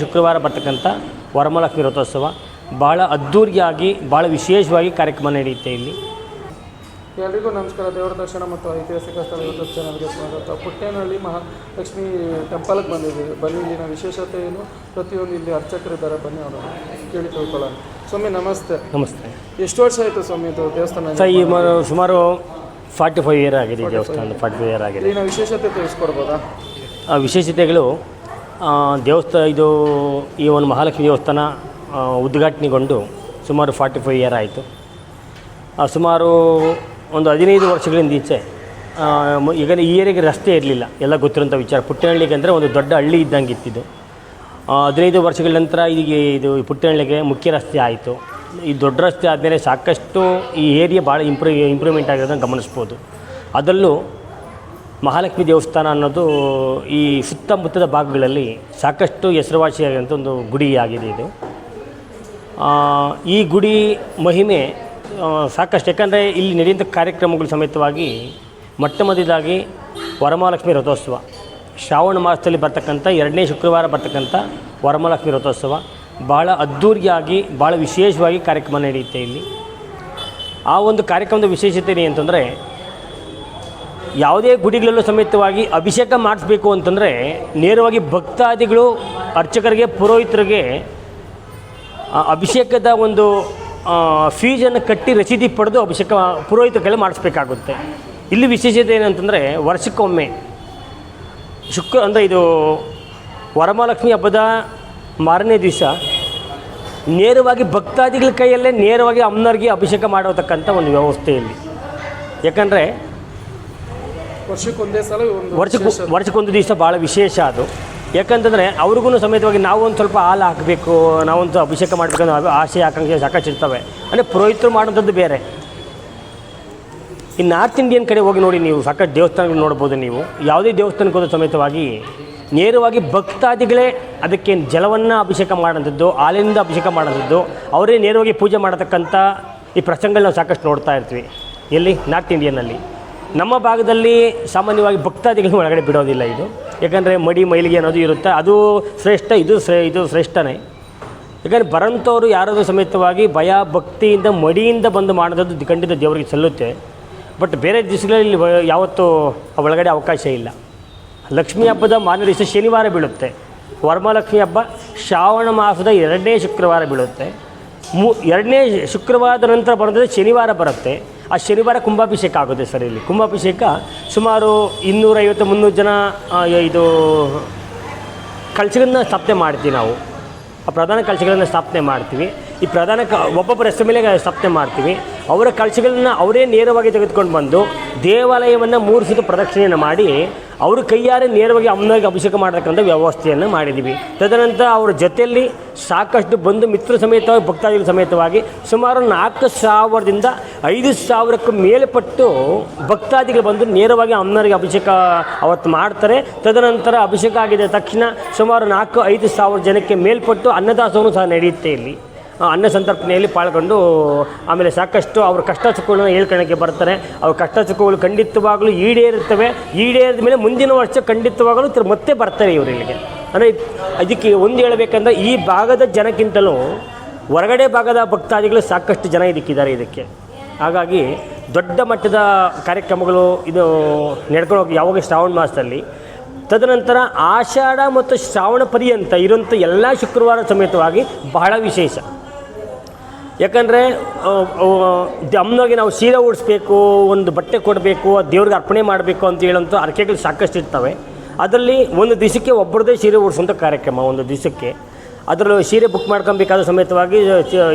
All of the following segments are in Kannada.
ಶುಕ್ರವಾರ ಬರ್ತಕ್ಕಂಥ ವರಮಹಾಲಕ್ಷ್ಮಿ ರಥೋತ್ಸವ ಭಾಳ ಅದ್ಧೂರಿಯಾಗಿ ಭಾಳ ವಿಶೇಷವಾಗಿ ಕಾರ್ಯಕ್ರಮ ನಡೆಯುತ್ತೆ ಇಲ್ಲಿ. ಎಲ್ರಿಗೂ ನಮಸ್ಕಾರ. ದೇವರ ದರ್ಶನ ಮತ್ತು ಐತಿಹಾಸಿಕ ಸ್ಥಳ ಯೂಟ್ಯೂಬ್ ಚಾನಲ್ಗೆ ಸ್ವಾಗತ. ಪುಟ್ಟೇನಹಳ್ಳಿ ಮಹಾಲಕ್ಷ್ಮಿ ಟೆಂಪಲ್ಗೆ ಬಂದಿದ್ದೀವಿ. ಬನ್ನಿ, ಇಲ್ಲಿನ ವಿಶೇಷತೆ ಏನು, ಪ್ರತಿಯೊಂದು ಇಲ್ಲಿ ಅರ್ಚಕರಿದ್ದಾರೆ, ಬನ್ನಿ ಅವರು ಕೇಳಿ ತಿಳ್ಕೊಳ್ಳೋಣ. ಸ್ವಾಮಿ ನಮಸ್ತೆ. ನಮಸ್ತೆ. ಎಷ್ಟು ವರ್ಷ ಆಯಿತು ಸ್ವಾಮಿ ಇದು ದೇವಸ್ಥಾನ? ಈ ಸುಮಾರು 45 ಇಯರ್ ಆಗಿದೆ ಈ ದೇವಸ್ಥಾನ. 45 ಇಯರ್ ಆಗಿದೆ. ಇಲ್ಲಿನ ವಿಶೇಷತೆ ತಿಳಿಸ್ಕೊಡ್ಬೋದಾ? ವಿಶೇಷತೆಗಳು ಇದು ಈ ಒಂದು ಮಹಾಲಕ್ಷ್ಮಿ ದೇವಸ್ಥಾನ ಉದ್ಘಾಟನೆಗೊಂಡು ಸುಮಾರು 45 ಇಯರ್ ಆಯಿತು. ಸುಮಾರು ಒಂದು 15 ವರ್ಷಗಳಿಂದ ಈಚೆ ಈಗ ಈ ಏರಿಯಾಗೆ ರಸ್ತೆ ಇರಲಿಲ್ಲ, ಎಲ್ಲ ಗೊತ್ತಿರೋಂಥ ವಿಚಾರ. ಪುಟ್ಟೇನಹಳ್ಳಿಗೆ ಅಂದರೆ ಒಂದು ದೊಡ್ಡ ಹಳ್ಳಿ ಇದ್ದಂಗೆ ಇತ್ತಿದ್ದು. 15 ವರ್ಷಗಳ ನಂತರ ಇದು ಪುಟ್ಟೇನಹಳ್ಳಿಗೆ ಮುಖ್ಯ ರಸ್ತೆ ಆಯಿತು. ಈ ದೊಡ್ಡ ರಸ್ತೆ ಆದಮೇಲೆ ಸಾಕಷ್ಟು ಈ ಏರಿಯಾ ಭಾಳ ಇಂಪ್ರೂವ್ಮೆಂಟ್ ಆಗಿರೋದನ್ನು ಗಮನಿಸ್ಬೋದು. ಅದರಲ್ಲೂ ಮಹಾಲಕ್ಷ್ಮಿ ದೇವಸ್ಥಾನ ಅನ್ನೋದು ಈ ಸುತ್ತಮುತ್ತದ ಭಾಗಗಳಲ್ಲಿ ಸಾಕಷ್ಟು ಹೆಸರುವಾಸಿಯಾಗಿರುವಂಥ ಒಂದು ಗುಡಿ ಆಗಿದೆ ಇದು. ಈ ಗುಡಿ ಮಹಿಮೆ ಸಾಕಷ್ಟು, ಯಾಕಂದರೆ ಇಲ್ಲಿ ನಡೆಯುವಂಥ ಕಾರ್ಯಕ್ರಮಗಳು ಸಮೇತವಾಗಿ ಮೊಟ್ಟಮೊದಲಾಗಿ ವರಮಹಾಲಕ್ಷ್ಮಿ ರಥೋತ್ಸವ ಶ್ರಾವಣ ಮಾಸದಲ್ಲಿ ಬರ್ತಕ್ಕಂಥ 2ನೇ ಶುಕ್ರವಾರ ಬರ್ತಕ್ಕಂಥ ವರಮಹಾಲಕ್ಷ್ಮಿ ರಥೋತ್ಸವ ಭಾಳ ಅದ್ಧೂರಿಯಾಗಿ ಭಾಳ ವಿಶೇಷವಾಗಿ ಕಾರ್ಯಕ್ರಮ ನಡೆಯುತ್ತೆ ಇಲ್ಲಿ. ಆ ಒಂದು ಕಾರ್ಯಕ್ರಮದ ವಿಶೇಷತೆ ಏನಂತಂದರೆ, ಯಾವುದೇ ಗುಡಿಗಳಲ್ಲೂ ಸಮೇತವಾಗಿ ಅಭಿಷೇಕ ಮಾಡಿಸ್ಬೇಕು ಅಂತಂದರೆ ನೇರವಾಗಿ ಭಕ್ತಾದಿಗಳು ಅರ್ಚಕರಿಗೆ ಪುರೋಹಿತರಿಗೆ ಅಭಿಷೇಕದ ಒಂದು ಫೀಸನ್ನು ಕಟ್ಟಿ ರಸೀದಿ ಪಡೆದು ಅಭಿಷೇಕ ಪುರೋಹಿತರ ಕೈಲಿ ಮಾಡಿಸ್ಬೇಕಾಗುತ್ತೆ. ಇಲ್ಲಿ ವಿಶೇಷತೆ ಏನಂತಂದರೆ, ವರ್ಷಕ್ಕೊಮ್ಮೆ ಇದು ವರಮಹಾಲಕ್ಷ್ಮಿ ಹಬ್ಬದ ಮಾರನೇ ದಿವಸ ನೇರವಾಗಿ ಭಕ್ತಾದಿಗಳ ಕೈಯಲ್ಲೇ ನೇರವಾಗಿ ಅಮ್ಮನವ್ರಿಗೆ ಅಭಿಷೇಕ ಮಾಡತಕ್ಕಂಥ ಒಂದು ವ್ಯವಸ್ಥೆ ಇಲ್ಲಿ. ಯಾಕಂದರೆ ವರ್ಷಕ್ಕೊಂದು ದಿವಸ ಭಾಳ ವಿಶೇಷ ಅದು. ಯಾಕಂತಂದರೆ ಅವ್ರಿಗೂ ಸಮೇತವಾಗಿ ನಾವು ಒಂದು ಸ್ವಲ್ಪ ಹಾಲು ಹಾಕಬೇಕು, ನಾವೊಂದು ಅಭಿಷೇಕ ಮಾಡಬೇಕನ್ನೋ ಆಸೆ ಆಕಾಂಕ್ಷೆ ಸಾಕಷ್ಟು ಇರ್ತವೆ. ಅಂದರೆ ಪುರೋಹಿತರು ಮಾಡೋಂಥದ್ದು ಬೇರೆ. ಈ ನಾರ್ತ್ ಇಂಡಿಯನ್ ಕಡೆ ಹೋಗಿ ನೋಡಿ, ನೀವು ಸಾಕಷ್ಟು ದೇವಸ್ಥಾನಗಳು ನೋಡ್ಬೋದು. ನೀವು ಯಾವುದೇ ದೇವಸ್ಥಾನಕ್ಕೆ ಹೋದ ಸಮೇತವಾಗಿ ನೇರವಾಗಿ ಭಕ್ತಾದಿಗಳೇ ಅದಕ್ಕೆ ಜಲವನ್ನು ಅಭಿಷೇಕ ಮಾಡೋಂಥದ್ದು, ಹಾಲಿನಿಂದ ಅಭಿಷೇಕ ಮಾಡೋಂಥದ್ದು, ಅವರೇ ನೇರವಾಗಿ ಪೂಜೆ ಮಾಡತಕ್ಕಂಥ ಈ ಪ್ರಸಂಗಗಳು ನಾವು ಸಾಕಷ್ಟು ನೋಡ್ತಾ ಇರ್ತೀವಿ. ಎಲ್ಲಿ? ನಾರ್ತ್ ಇಂಡಿಯನ್ನಲ್ಲಿ. ನಮ್ಮ ಭಾಗದಲ್ಲಿ ಸಾಮಾನ್ಯವಾಗಿ ಭಕ್ತಾದಿಗಳು ಒಳಗಡೆ ಬಿಡೋದಿಲ್ಲ ಇದು. ಯಾಕಂದರೆ ಮೈಲಿಗೆ ಅನ್ನೋದು ಇರುತ್ತೆ, ಅದು ಶ್ರೇಷ್ಠ, ಇದು ಶ್ರೇಷ್ಠನೇ. ಯಾಕಂದರೆ ಬರೋಂಥವ್ರು ಯಾರಾದರೂ ಸಮೇತವಾಗಿ ಭಯ ಭಕ್ತಿಯಿಂದ ಮಡಿಯಿಂದ ಬಂದು ಮಾಡೋದು ಖಂಡಿತ ದೇವರಿಗೆ ಸಲ್ಲುತ್ತೆ. ಬಟ್ ಬೇರೆ ದಿವಸಗಳಲ್ಲಿ ಯಾವತ್ತೂ ಒಳಗಡೆ ಅವಕಾಶ ಇಲ್ಲ. ಲಕ್ಷ್ಮೀ ಹಬ್ಬದ ಮಾರನೇ ದಿವಸ ಶನಿವಾರ ಬೀಳುತ್ತೆ. ವರಮಹಾಲಕ್ಷ್ಮಿ ಹಬ್ಬ ಶ್ರಾವಣ ಮಾಸದ 2ನೇ ಶುಕ್ರವಾರ ಬೀಳುತ್ತೆ. 2ನೇ ಶುಕ್ರವಾರದ ನಂತರ ಬರೋದ್ರೆ ಶನಿವಾರ ಬರುತ್ತೆ. ಆ ಶನಿವಾರ ಕುಂಭಾಭಿಷೇಕ ಆಗುತ್ತೆ ಸರ್. ಇಲ್ಲಿ ಕುಂಭಾಭಿಷೇಕ ಸುಮಾರು 250-300 ಜನ ಇದು ಕಳಶಗಳನ್ನು ಸ್ಥಾಪನೆ ಮಾಡ್ತೀವಿ ನಾವು. ಆ ಪ್ರಧಾನ ಕಳಶಗಳನ್ನು ಸ್ಥಾಪನೆ ಮಾಡ್ತೀವಿ. ಈ ಪ್ರಧಾನ ಒಬ್ಬೊಬ್ಬರ ಹೆಸರು ಮೇಲೆ ಸ್ಥಾಪನೆ ಮಾಡ್ತೀವಿ. ಅವರ ಕಳಶಗಳನ್ನು ಅವರೇ ನೇರವಾಗಿ ತೆಗೆದುಕೊಂಡು ಬಂದು ದೇವಾಲಯವನ್ನು 3 ಸುತ್ತು ಪ್ರದಕ್ಷಿಣೆಯನ್ನು ಮಾಡಿ ಅವರು ಕೈಯಾರೆ ನೇರವಾಗಿ ಅಮ್ಮನವರಿಗೆ ಅಭಿಷೇಕ ಮಾಡತಕ್ಕಂಥ ವ್ಯವಸ್ಥೆಯನ್ನು ಮಾಡಿದ್ದೀವಿ. ತದನಂತರ ಅವರ ಜೊತೆಯಲ್ಲಿ ಸಾಕಷ್ಟು ಬಂಧು ಮಿತ್ರ ಸಮೇತವಾಗಿ ಭಕ್ತಾದಿಗಳ ಸಮೇತವಾಗಿ ಸುಮಾರು 4,000ದಿಂದ 5,000ಕ್ಕೂ ಮೇಲ್ಪಟ್ಟು ಭಕ್ತಾದಿಗಳು ಬಂದು ನೇರವಾಗಿ ಅಮ್ಮನವರಿಗೆ ಅಭಿಷೇಕ ಅವತ್ತು ಮಾಡ್ತಾರೆ. ತದನಂತರ ಅಭಿಷೇಕ ಆಗಿದ ತಕ್ಷಣ ಸುಮಾರು 4-5 ಸಾವಿರ ಜನಕ್ಕೆ ಮೇಲ್ಪಟ್ಟು ಅನ್ನದಾಸೋಹನೂ ಸಹ ನಡೆಯುತ್ತೆ ಇಲ್ಲಿ. ಅನ್ನ ಸಂತರ್ಪಣೆಯಲ್ಲಿ ಪಾಲ್ಗೊಂಡು ಆಮೇಲೆ ಸಾಕಷ್ಟು ಅವ್ರ ಕಷ್ಟ ಸುಖಗಳನ್ನು ಹೇಳ್ಕೊಳ್ಳೋಕ್ಕೆ ಬರ್ತಾರೆ. ಅವ್ರ ಕಷ್ಟ ಸುಖಗಳು ಖಂಡಿತವಾಗಲೂ ಈಡೇರುತ್ತವೆ. ಈಡೇರಿದ ಮೇಲೆ ಮುಂದಿನ ವರ್ಷ ಖಂಡಿತವಾಗಲೂ ಮತ್ತೆ ಬರ್ತಾರೆ ಇವರಿಗೆ. ಅಂದರೆ ಇದಕ್ಕೆ ಒಂದು ಹೇಳಬೇಕಂದ್ರೆ, ಈ ಭಾಗದ ಜನಕ್ಕಿಂತಲೂ ಹೊರಗಡೆ ಭಾಗದ ಭಕ್ತಾದಿಗಳು ಸಾಕಷ್ಟು ಜನ ಇದಕ್ಕಿದ್ದಾರೆ ಇದಕ್ಕೆ. ಹಾಗಾಗಿ ದೊಡ್ಡ ಮಟ್ಟದ ಕಾರ್ಯಕ್ರಮಗಳು ಇದು ನಡ್ಕೊಂಡು ಹೋಗಿ ಯಾವಾಗ ಶ್ರಾವಣ ಮಾಸದಲ್ಲಿ. ತದನಂತರ ಆಷಾಢ ಮತ್ತು ಶ್ರಾವಣ ಪರ್ಯಂತ ಇರುವಂಥ ಎಲ್ಲ ಶುಕ್ರವಾರ ಸಮೇತವಾಗಿ ಬಹಳ ವಿಶೇಷ. ಯಾಕಂದರೆ ಅಮ್ಮನವ್ರಿಗೆ ನಾವು ಸೀರೆ ಉಡಿಸ್ಬೇಕು, ಒಂದು ಬಟ್ಟೆ ಕೊಡಬೇಕು, ದೇವ್ರಿಗೆ ಅರ್ಪಣೆ ಮಾಡಬೇಕು ಅಂತ ಹೇಳೋಂಥ ಅರ್ಕೆಗಳು ಸಾಕಷ್ಟು ಇರ್ತವೆ. ಅದರಲ್ಲಿ ಒಂದು ದಿವಸಕ್ಕೆ ಒಬ್ಬರದೇ ಸೀರೆ ಉಡಿಸುವಂಥ ಕಾರ್ಯಕ್ರಮ. ಒಂದು ದಿವಸಕ್ಕೆ ಅದರಲ್ಲೂ ಸೀರೆ ಬುಕ್ ಮಾಡ್ಕೊಬೇಕಾದ ಸಮೇತವಾಗಿ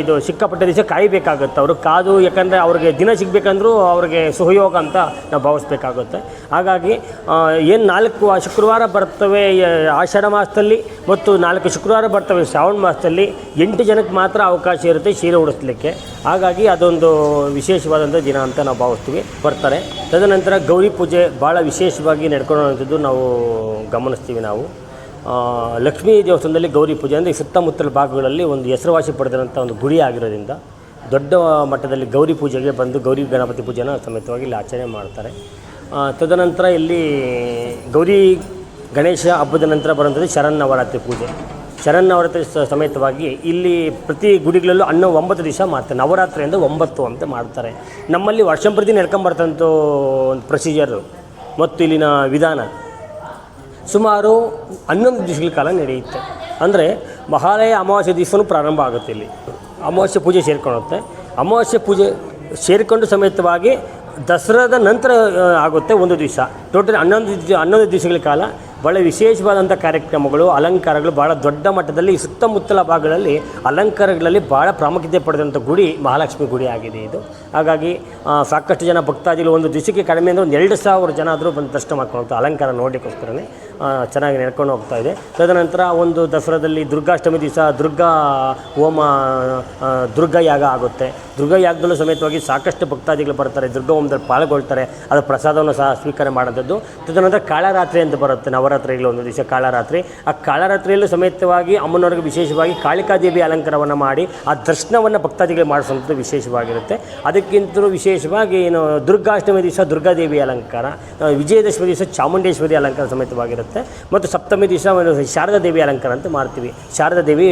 ಇದು ಸಿಕ್ಕಾಪಟ್ಟೆ ದಿವಸ ಕಾಯಬೇಕಾಗುತ್ತೆ ಅವರು ಕಾದು. ಯಾಕಂದರೆ ಅವ್ರಿಗೆ ದಿನ ಸಿಗಬೇಕಂದ್ರೂ ಅವ್ರಿಗೆ ಸುಯೋಗ ಅಂತ ನಾವು ಭಾವಿಸ್ಬೇಕಾಗುತ್ತೆ. ಹಾಗಾಗಿ ಏನು 4 ಶುಕ್ರವಾರ ಬರ್ತವೆ ಆಷಾಢ ಮಾಸದಲ್ಲಿ ಮತ್ತು 4 ಶುಕ್ರವಾರ ಬರ್ತವೆ ಶ್ರಾವಣ ಮಾಸದಲ್ಲಿ, 8 ಜನಕ್ಕೆ ಮಾತ್ರ ಅವಕಾಶ ಇರುತ್ತೆ ಸೀರೆ ಉಡಿಸ್ಲಿಕ್ಕೆ. ಹಾಗಾಗಿ ಅದೊಂದು ವಿಶೇಷವಾದಂಥ ದಿನ ಅಂತ ನಾವು ಭಾವಿಸ್ತೀವಿ, ಬರ್ತಾರೆ. ತದನಂತರ ಗೌರಿ ಪೂಜೆ ಭಾಳ ವಿಶೇಷವಾಗಿ ನಡ್ಕೊಳ್ಳೋವಂಥದ್ದು ನಾವು ಗಮನಿಸ್ತೀವಿ ನಾವು. ಲಕ್ಷ್ಮೀ ದೇವಸ್ಥಾನದಲ್ಲಿ ಗೌರಿ ಪೂಜೆ ಅಂದರೆ ಸುತ್ತಮುತ್ತಲ ಭಾಗಗಳಲ್ಲಿ ಒಂದು ಹೆಸರುವಾಸಿ ಪಡೆದಿರೋಂಥ ಒಂದು ಗುಡಿ ಆಗಿರೋದ್ರಿಂದ ದೊಡ್ಡ ಮಟ್ಟದಲ್ಲಿ ಗೌರಿ ಪೂಜೆಗೆ ಬಂದು ಗೌರಿ ಗಣಪತಿ ಪೂಜೆನ ಸಮೇತವಾಗಿ ಇಲ್ಲಿ ಆಚರಣೆ ಮಾಡ್ತಾರೆ. ತದನಂತರ ಇಲ್ಲಿ ಗೌರಿ ಗಣೇಶ ಹಬ್ಬದ ನಂತರ ಬರುವಂಥದ್ದು ಶರನ್ನವರಾತ್ರಿ ಪೂಜೆ. ಶರನ್ನವರಾತ್ರಿ ಸಮೇತವಾಗಿ ಇಲ್ಲಿ ಪ್ರತಿ ಗುಡಿಗಳಲ್ಲೂ 9 ದಿವಸ ಮಾಡ್ತಾರೆ. ನವರಾತ್ರಿ ಅಂದರೆ 9 ಅಂತ ಮಾಡ್ತಾರೆ. ನಮ್ಮಲ್ಲಿ ವರ್ಷಂಪ್ರತಿ ನಡ್ಕೊಂಬರ್ತಂಥ ಒಂದು ಪ್ರೊಸೀಜರು ಮತ್ತು ಇಲ್ಲಿನ ವಿಧಾನ ಸುಮಾರು 11 ದಿವಸಗಳ ಕಾಲ ನಡೆಯುತ್ತೆ. ಅಂದರೆ ಮಹಾಲಯ ಅಮಾವಾಸ್ಯೆ ದಿವಸವೂ ಪ್ರಾರಂಭ ಆಗುತ್ತೆ. ಇಲ್ಲಿ ಅಮಾವಾಸ್ಯೆ ಪೂಜೆ ಸೇರ್ಕೊಳ್ಳುತ್ತೆ. ಅಮಾವಾಸ್ಯೆ ಪೂಜೆ ಸೇರಿಕೊಂಡು ಸಮೇತವಾಗಿ ದಸರಾದ ನಂತರ ಆಗುತ್ತೆ 1 ದಿವಸ. ಟೋಟಲ್ 11 ದಿವಸಗಳ ಕಾಲ ಭಾಳ ವಿಶೇಷವಾದಂಥ ಕಾರ್ಯಕ್ರಮಗಳು, ಅಲಂಕಾರಗಳು ಭಾಳ ದೊಡ್ಡ ಮಟ್ಟದಲ್ಲಿ ಸುತ್ತಮುತ್ತಲ ಭಾಗಗಳಲ್ಲಿ ಅಲಂಕಾರಗಳಲ್ಲಿ ಭಾಳ ಪ್ರಾಮುಖ್ಯತೆ ಪಡೆದಂಥ ಗುಡಿ ಮಹಾಲಕ್ಷ್ಮಿ ಗುಡಿ ಆಗಿದೆ ಇದು. ಹಾಗಾಗಿ ಸಾಕಷ್ಟು ಜನ ಭಕ್ತಾದಿಗಳು ಒಂದು ದಿವಸಕ್ಕೆ ಕಡಿಮೆ ಅಂದರೆ ಒಂದು 2,000 ಜನ ಆದರೂ ಬಂದು ದರ್ಶನ ಮಾಡ್ಕೊಂಡು ಅಲಂಕಾರ ನೋಡಲಿಕ್ಕೋಸ್ಕರನೇ ಚೆನ್ನಾಗಿ ನಡ್ಕೊಂಡು ಹೋಗ್ತಾ ಇದೆ. ತದನಂತರ ಒಂದು ದಸರಾದಲ್ಲಿ ದುರ್ಗಾಷ್ಟಮಿ ದಿವಸ ದುರ್ಗಾ ಹೋಮ, ದುರ್ಗಾ ಯಾಗ ಆಗುತ್ತೆ. ದುರ್ಗಾ ಯಾಗದಲ್ಲೂ ಸಮೇತವಾಗಿ ಸಾಕಷ್ಟು ಭಕ್ತಾದಿಗಳು ಬರ್ತಾರೆ, ದುರ್ಗಾ ಹೋಮದಲ್ಲಿ ಪಾಲ್ಗೊಳ್ತಾರೆ. ಅದು ಪ್ರಸಾದವನ್ನು ಸಹ ಸ್ವೀಕಾರ ಮಾಡೋಂಥದ್ದು. ತದನಂತರ ಕಾಳರಾತ್ರಿ ಅಂತ ಬರುತ್ತೆ, ನವರಾತ್ರಿಗಳು 1 ದಿವಸ ಕಾಳರಾತ್ರಿ. ಆ ಕಾಳರಾತ್ರಿಯಲ್ಲೂ ಸಮೇತವಾಗಿ ಅಮ್ಮನವ್ರಿಗೆ ವಿಶೇಷವಾಗಿ ಕಾಳಿಕಾದೇವಿ ಅಲಂಕಾರವನ್ನು ಮಾಡಿ ಆ ದರ್ಶನವನ್ನು ಭಕ್ತಾದಿಗಳು ಮಾಡಿಸುವಂಥದ್ದು ವಿಶೇಷವಾಗಿರುತ್ತೆ. ಅದಕ್ಕಿಂತಲೂ ವಿಶೇಷವಾಗಿ ಏನು ದುರ್ಗಾಷ್ಟಮಿ ದಿವಸ ದುರ್ಗಾದೇವಿ ಅಲಂಕಾರ, ವಿಜಯದಶಮಿ ದಿವಸ ಚಾಮುಂಡೇಶ್ವರಿ ಅಲಂಕಾರ ಸಮೇತವಾಗಿರುತ್ತೆ. ಮತ್ತು ಸಪ್ತಮಿ ದಿವಸ ಒಂದು ಶಾರದಾ ದೇವಿ ಅಲಂಕಾರ ಅಂತ ಮಾಡ್ತೀವಿ. ಶಾರದಾ ದೇವಿ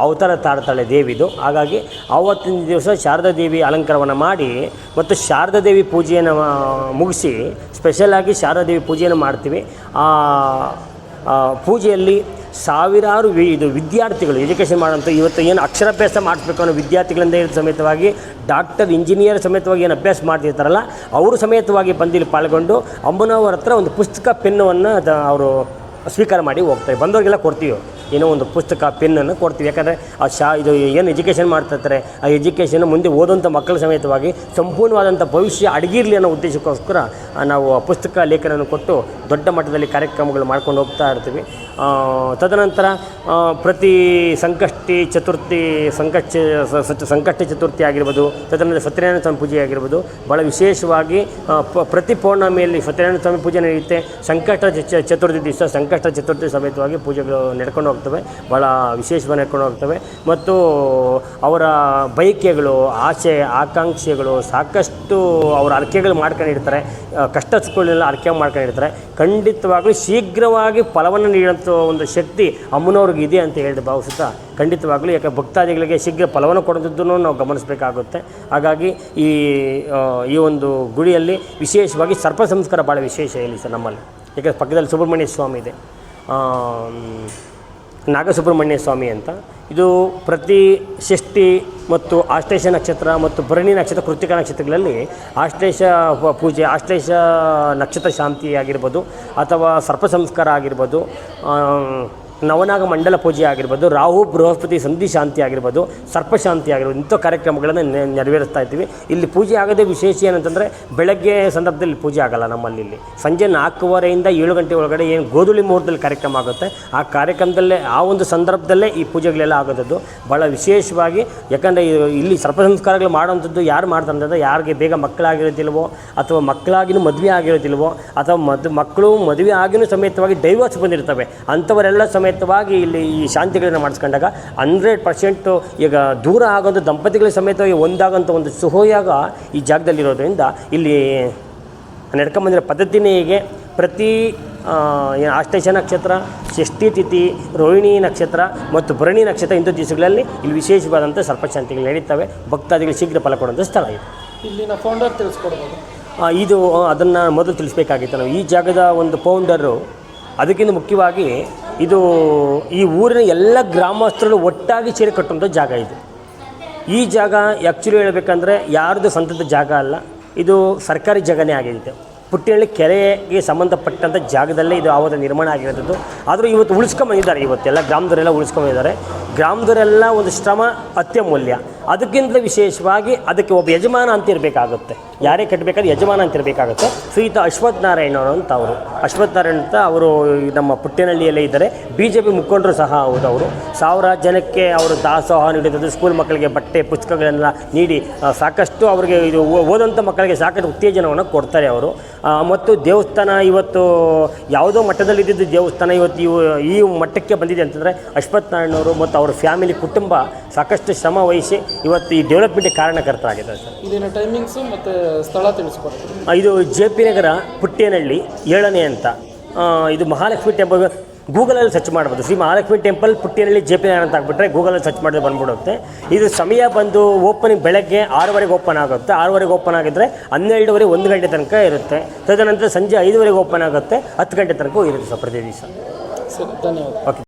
ಅವತಾರ ತಾಳ್ತಾಳೆ ದೇವಿದು. ಹಾಗಾಗಿ ಆವತ್ತಿನ ದಿವಸ ಶಾರದಾ ದೇವಿ ಅಲಂಕಾರವನ್ನು ಮಾಡಿ ಮತ್ತು ಶಾರದಾ ದೇವಿ ಪೂಜೆಯನ್ನು ಮುಗಿಸಿ ಸ್ಪೆಷಲಾಗಿ ಶಾರದಾ ದೇವಿ ಪೂಜೆಯನ್ನು ಮಾಡ್ತೀವಿ. ಪೂಜೆಯಲ್ಲಿ ಸಾವಿರಾರು ವಿದ್ಯಾರ್ಥಿಗಳು ಎಜುಕೇಷನ್ ಮಾಡೋಂಥ ಇವತ್ತು ಏನು ಅಕ್ಷರಾಭ್ಯಾಸ ಮಾಡಿಸ್ಬೇಕು ಅನ್ನೋ ವಿದ್ಯಾರ್ಥಿಗಳಿಂದ ಇರೋ ಸಮೇತವಾಗಿ ಡಾಕ್ಟರ್, ಇಂಜಿನಿಯರ್ ಸಮೇತವಾಗಿ ಏನು ಅಭ್ಯಾಸ ಮಾಡ್ತಿರ್ತಾರಲ್ಲ ಅವರು ಸಮೇತವಾಗಿ ಬಂದಿಲ್ಲಿ ಪಾಲ್ಗೊಂಡು ಅಮ್ಮನವ್ರ ಹತ್ರ ಒಂದು ಪುಸ್ತಕ ಪೆನ್ನನ್ನು ಅವರು ಸ್ವೀಕಾರ ಮಾಡಿ ಹೋಗ್ತಾರೆ. ಬಂದವರಿಗೆಲ್ಲ ಕೊಡ್ತೀವಿ, ಏನೋ ಒಂದು ಪುಸ್ತಕ ಪೆನ್ನನ್ನು ಕೊಡ್ತೀವಿ. ಯಾಕಂದರೆ ಇದು ಏನು ಎಜುಕೇಷನ್ ಮಾಡ್ತಿರ್ತಾರೆ ಆ ಎಜುಕೇಷನ್ ಮುಂದೆ ಓದುವಂಥ ಮಕ್ಕಳ ಸಮೇತವಾಗಿ ಸಂಪೂರ್ಣವಾದಂಥ ಭವಿಷ್ಯ ಅಡಗಿರಲಿ ಅನ್ನೋ ಉದ್ದೇಶಕ್ಕೋಸ್ಕರ ನಾವು ಪುಸ್ತಕ ಲೇಖನವನ್ನು ಕೊಟ್ಟು ದೊಡ್ಡ ಮಟ್ಟದಲ್ಲಿ ಕಾರ್ಯಕ್ರಮಗಳು ಮಾಡ್ಕೊಂಡು ಹೋಗ್ತಾ ಇರ್ತೀವಿ. ತದನಂತರ ಪ್ರತಿ ಸಂಕಷ್ಟಿ ಚತುರ್ಥಿ ಚತುರ್ಥಿ ಆಗಿರ್ಬೋದು, ತದನಂತರ ಸತ್ಯನಾರಾಯಣ ಸ್ವಾಮಿ ಪೂಜೆ ಆಗಿರ್ಬೋದು, ಭಾಳ ವಿಶೇಷವಾಗಿ ಪ್ರತಿ ಪೌರ್ಣಮಿಯಲ್ಲಿ ಸತ್ಯನಾರಾಯಣ ಸ್ವಾಮಿ ಪೂಜೆ ನಡೆಯುತ್ತೆ. ಸಂಕಷ್ಟ ಚತುರ್ಥಿ ದಿವಸ ಸಂಕಷ್ಟ ಚತುರ್ಥಿ ಸಮೇತವಾಗಿ ಪೂಜೆಗಳು ನಡ್ಕೊಂಡು ಹೋಗ್ತವೆ, ಭಾಳ ವಿಶೇಷವಾಗಿ ನಡ್ಕೊಂಡು ಹೋಗ್ತವೆ. ಮತ್ತು ಅವರ ಬಯಕೆಗಳು, ಆಸೆ ಆಕಾಂಕ್ಷೆಗಳು ಸಾಕಷ್ಟು ಅವರ ಅರ್ಕೆಗಳು ಮಾಡ್ಕೊಂಡಿರ್ತಾರೆ. ಕಷ್ಟ ಸುಖಗಳನ್ನೆಲ್ಲ ಅರ್ಕೆ ಮಾಡ್ಕೊಂಡಿರ್ತಾರೆ. ಖಂಡಿತವಾಗ್ಲೂ ಶೀಘ್ರವಾಗಿ ಫಲವನ್ನು ನೀಡುವಂಥ ಒಂದು ಶಕ್ತಿ ಅಮ್ಮನವ್ರಿಗೆ ಇದೆ ಅಂತ ಹೇಳಿದ ಭಾವಿಸುತ್ತಾ ಖಂಡಿತವಾಗಲೂ, ಯಾಕೆ ಭಕ್ತಾದಿಗಳಿಗೆ ಶೀಘ್ರ ಫಲವನ್ನು ಕೊಡೋದನ್ನು ನಾವು ಗಮನಿಸಬೇಕಾಗುತ್ತೆ. ಹಾಗಾಗಿ ಈ ಒಂದು ಗುಡಿಯಲ್ಲಿ ವಿಶೇಷವಾಗಿ ಸರ್ಪ ಸಂಸ್ಕಾರ ಭಾಳ ವಿಶೇಷ ಇಲ್ಲಿ ಸರ್ ನಮ್ಮಲ್ಲಿ. ಯಾಕಂದರೆ ಪಕ್ಕದಲ್ಲಿ ಸುಬ್ರಹ್ಮಣ್ಯ ಸ್ವಾಮಿ ಇದೆ, ನಾಗಸುಬ್ರಹ್ಮಣ್ಯ ಸ್ವಾಮಿ ಅಂತ. ಇದು ಪ್ರತಿ ಷಷ್ಠಿ ಮತ್ತು ಆಶ್ಲೇಷ ನಕ್ಷತ್ರ ಮತ್ತು ಭರಣಿ ನಕ್ಷತ್ರ, ಕೃತಿಕ ನಕ್ಷತ್ರಗಳಲ್ಲಿ ಆಶ್ಲೇಷ ಪೂಜೆ, ಆಶ್ಲೇಷ ನಕ್ಷತ್ರ ಶಾಂತಿ ಆಗಿರ್ಬೋದು, ಅಥವಾ ಸರ್ಪ ಸಂಸ್ಕಾರ ಆಗಿರ್ಬೋದು, ನವನಾಗ ಮಂಡಲ ಪೂಜೆ ಆಗಿರ್ಬೋದು, ರಾಹು ಬೃಹಸ್ಪತಿ ಸಂಧಿ ಶಾಂತಿ ಆಗಿರ್ಬೋದು, ಸರ್ಪಶಾಂತಿ ಆಗಿರ್ಬೋದು, ಇಂಥ ಕಾರ್ಯಕ್ರಮಗಳನ್ನು ನೆರವೇರಿಸ್ತಾ ಇದ್ದೀವಿ. ಇಲ್ಲಿ ಪೂಜೆ ಆಗೋದೇ ವಿಶೇಷ ಏನಂತಂದರೆ ಬೆಳಗ್ಗೆ ಸಂದರ್ಭದಲ್ಲಿ ಪೂಜೆ ಆಗೋಲ್ಲ ನಮ್ಮಲ್ಲಿ. ಇಲ್ಲಿ ಸಂಜೆ 4:15 7 ಗಂಟೆ ಒಳಗಡೆ ಏನು ಗೋಧೂಳಿ ಮುಹೂರ್ತದಲ್ಲಿ ಕಾರ್ಯಕ್ರಮ ಆಗುತ್ತೆ, ಆ ಕಾರ್ಯಕ್ರಮದಲ್ಲೇ ಆ ಒಂದು ಸಂದರ್ಭದಲ್ಲೇ ಈ ಪೂಜೆಗಳೆಲ್ಲ ಆಗೋದದ್ದು ಭಾಳ ವಿಶೇಷವಾಗಿ. ಯಾಕಂದರೆ ಇಲ್ಲಿ ಸರ್ಪ ಸಂಸ್ಕಾರಗಳು ಮಾಡೋವಂಥದ್ದು ಯಾರು ಮಾಡ್ತಾರೆ ಅಂತಂದರೆ ಯಾರಿಗೆ ಬೇಗ ಮಕ್ಕಳಾಗಿರೋದಿಲ್ವೋ, ಅಥವಾ ಮಕ್ಕಳಾಗಿನೂ ಮದುವೆ ಆಗಿರೋದಿಲ್ವೋ, ಅಥವಾ ಮಕ್ಕಳು ಮದುವೆ ಆಗಿನೂ ಸಮೇತವಾಗಿ ಡೈವರ್ಸ್ ಬಂದಿರ್ತವೆ, ಅಂಥವರೆಲ್ಲ ಸಮೇತವಾಗಿ ಇಲ್ಲಿ ಈ ಶಾಂತಿಗಳನ್ನು ಮಾಡಿಸ್ಕೊಂಡಾಗ 100% ಈಗ ದೂರ ಆಗೋದು ದಂಪತಿಗಳ ಸಮೇತವಾಗಿ ಒಂದಾಗೋಂಥ ಒಂದು ಸುಹೋಯಾಗ ಈ ಜಾಗದಲ್ಲಿರೋದ್ರಿಂದ ಇಲ್ಲಿ ನಡ್ಕೊಂಬಂದಿರೋ ಪದ್ಧತಿನೇ ಹೀಗೆ. ಪ್ರತಿ ಆಶ್ಲೇಷ ನಕ್ಷತ್ರ, ಷಷ್ಠಿ ತಿಥಿ, ರೋಹಿಣಿ ನಕ್ಷತ್ರ ಮತ್ತು ಭರಣಿ ನಕ್ಷತ್ರ ಇಂಥ ದಿವಸಗಳಲ್ಲಿ ಇಲ್ಲಿ ವಿಶೇಷವಾದಂಥ ಸರ್ಪಶಾಂತಿಗಳು ನಡೀತವೆ. ಭಕ್ತಾದಿಗಳು ಶೀಘ್ರ ಫಲ ಕೊಡುವಂಥ ಸ್ಥಳ ಇದು. ಇಲ್ಲಿನ ಫೌಂಡರ್ ತಿಳಿಸ್ಕೊಡ್ಬೋದು. ಇದು ಅದನ್ನು ಮೊದಲು ತಿಳಿಸ್ಬೇಕಾಗಿತ್ತು ನಾವು. ಈ ಜಾಗದ ಒಂದು ಫೌಂಡರು, ಅದಕ್ಕಿಂತ ಮುಖ್ಯವಾಗಿ ಇದು ಈ ಊರಿನ ಎಲ್ಲ ಗ್ರಾಮಸ್ಥರು ಒಟ್ಟಾಗಿ ಸೇರಿ ಕಟ್ಟುವಂಥ ಜಾಗ ಇದು. ಈ ಜಾಗ ಆ್ಯಕ್ಚುಲಿ ಹೇಳಬೇಕಂದ್ರೆ ಯಾರ್ದು ಸ್ವಂತದ ಜಾಗ ಅಲ್ಲ, ಇದು ಸರ್ಕಾರಿ ಜಾಗನೇ ಆಗಿದೆ. ಪುಟ್ಟಿಹಳ್ಳಿ ಕೆರೆಗೆ ಸಂಬಂಧಪಟ್ಟಂಥ ಜಾಗದಲ್ಲೇ ಇದು ಆವತ್ತು ನಿರ್ಮಾಣ ಆಗಿರೋದು. ಆದರೂ ಇವತ್ತು ಉಳಿಸ್ಕೊಂಬಂದಿದ್ದಾರೆ, ಇವತ್ತೆಲ್ಲ ಗ್ರಾಮದವರೆಲ್ಲ ಉಳಿಸ್ಕೊಂಬಂದಿದ್ದಾರೆ. ಗ್ರಾಮದವರೆಲ್ಲ ಒಂದು ಶ್ರಮ ಅತ್ಯಮೂಲ್ಯ. ಅದಕ್ಕಿಂತ ವಿಶೇಷವಾಗಿ ಅದಕ್ಕೆ ಒಬ್ಬ ಯಜಮಾನ ಅಂತ ಇರಬೇಕಾಗುತ್ತೆ. ಯಾರೇ ಕಟ್ಟಬೇಕಾದ್ರೆ ಯಜಮಾನ ಅಂತ ಇರಬೇಕಾಗುತ್ತೆ. ಶ್ರೀಯುತ ಅಶ್ವಥ್ ನಾರಾಯಣ ಅಂತ ಅವರು, ಅಶ್ವಥ್ ನಾರಾಯಣ ಅಂತ ಅವರು ನಮ್ಮ ಪುಟ್ಟೇನಹಳ್ಳಿಯಲ್ಲೇ ಇದ್ದಾರೆ. BJP ಮುಖಂಡರು ಸಹ ಹೌದು. ಅವರು 1000 ಜನಕ್ಕೆ ಅವರು ದಾಸೋಹ ನೀಡಿದ್ದು, ಸ್ಕೂಲ್ ಮಕ್ಕಳಿಗೆ ಬಟ್ಟೆ ಪುಸ್ತಕಗಳನ್ನೆಲ್ಲ ನೀಡಿ ಸಾಕಷ್ಟು ಅವರಿಗೆ ಇದು ಓದೋಂಥ ಮಕ್ಕಳಿಗೆ ಸಾಕಷ್ಟು ಉತ್ತೇಜನವನ್ನು ಕೊಡ್ತಾರೆ ಅವರು. ಮತ್ತು ದೇವಸ್ಥಾನ ಇವತ್ತು ಯಾವುದೋ ಮಟ್ಟದಲ್ಲಿದ್ದಿದ್ದು ದೇವಸ್ಥಾನ ಇವತ್ತು ಈ ಮಟ್ಟಕ್ಕೆ ಬಂದಿದೆ ಅಂತಂದರೆ ಅಶ್ವಥ್ ನಾರಾಯಣವರು ಮತ್ತು ಅವರ ಫ್ಯಾಮಿಲಿ ಕುಟುಂಬ ಸಾಕಷ್ಟು ಶ್ರಮ ವಹಿಸಿ ಇವತ್ತು ಈ ಡೆವಲಪ್ಮೆಂಟ್ಗೆ ಕಾರಣಕರ್ತರಾಗಿದ್ದಾರೆ ಸರ್. ಇಲ್ಲಿನ ಟೈಮಿಂಗ್ಸು ಮತ್ತು ಸ್ಥಳ ತಿಳಿಸ್ಕೊಡ್ತೀವಿ. ಇದು JP ನಗರ ಪುಟ್ಟೇನಹಳ್ಳಿ 7ನೇ ಅಂತ. ಇದು ಮಹಾಲಕ್ಷ್ಮಿ ಟೆಂಪಲ್ ಗೂಗಲಲ್ಲಿ ಸರ್ಚ್ ಮಾಡ್ಬೋದು. ಶ್ರೀ ಮಹಾಲಕ್ಷ್ಮಿ ಟೆಂಪಲ್ ಪುಟ್ಟಿಯಲ್ಲಿ JP ನಗರ ಅಂತ ಹಾಕ್ಬಿಟ್ರೆ ಗೂಗಲಲ್ಲಿ ಸರ್ಚ್ ಮಾಡಿದ್ರೆ ಬಂದ್ಬಿಡುತ್ತೆ. ಇದು ಸಮಯ ಬಂದು ಓಪನಿಂಗ್ ಬೆಳಗ್ಗೆ 6:30 ಓಪನ್ ಆಗುತ್ತೆ. 6:30 ಓಪನ್ ಆಗಿದ್ದರೆ 12:30 1 ಗಂಟೆ ತನಕ ಇರುತ್ತೆ. ತದನಂತರ ಸಂಜೆ 5:00 ಓಪನ್ ಆಗುತ್ತೆ, 10 ಗಂಟೆ ತನಕ ಇರುತ್ತೆ ಸರ್ ಪ್ರತಿ ದಿವಸ. ಸರಿ, ಧನ್ಯವಾದ. ಓಕೆ.